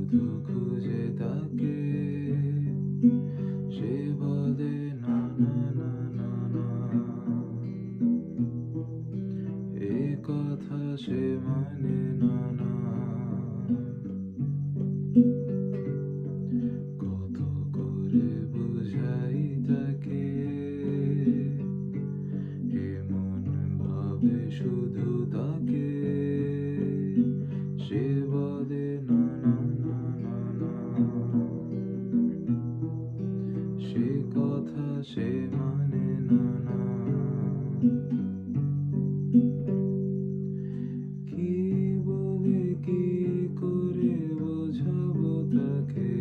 শুধু খুঁজে তাকে, সে বলে না না না না না, এ কথা সে মানে না না। কত করে বোঝাই তাকে, এমন ভাবে শুধু তাকে, সে বলে না না না না না, সে কথা সে মানে না না। কি বলে কি করে বোঝাবো তাকে,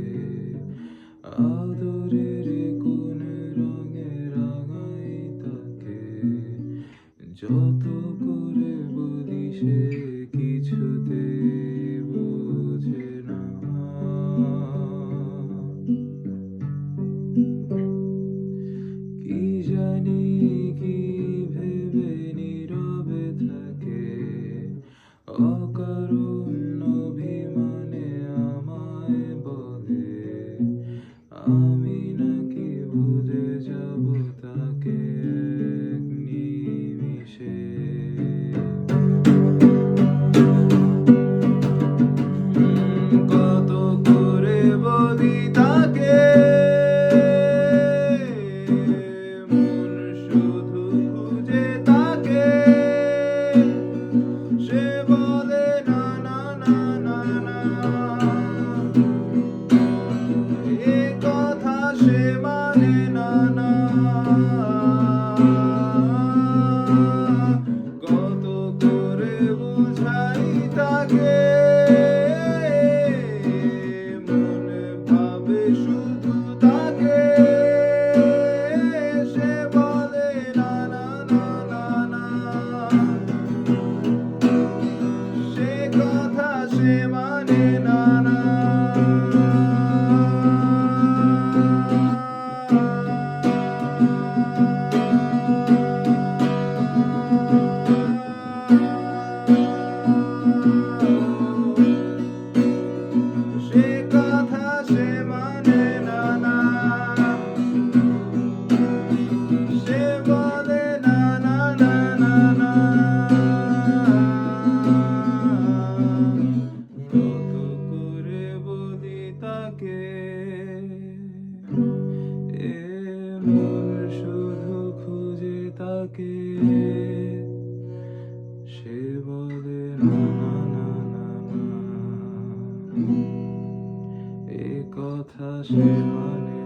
আদরের কোন রঙে রাঙাই তাকে, যত করে বলি সে কিছুতে বোঝে না। কি জানি কি ভেবে নীরবে থাকে, অকারণ অভিমানে আমায় বলে, আমি নাকি ভুলে যাব তাকে এক নিমিষে। কত করে বলি তাকে, মন শুধু খুঁজে তাকে, সে বলে না না না না না, এ কথা সে মানে না না। কত করে বোঝাই তাকে, মনে ভাবে শুধু তাকে, সে বলে না না না না না, সে কথা সে মানে না না। সে কথা সে মানে না না, সে বলে না না না না না। কত করে বলি তাকে, মন শুধু খুঁজে তাকে, সে বলে না না না না না, এ কথা সে মানে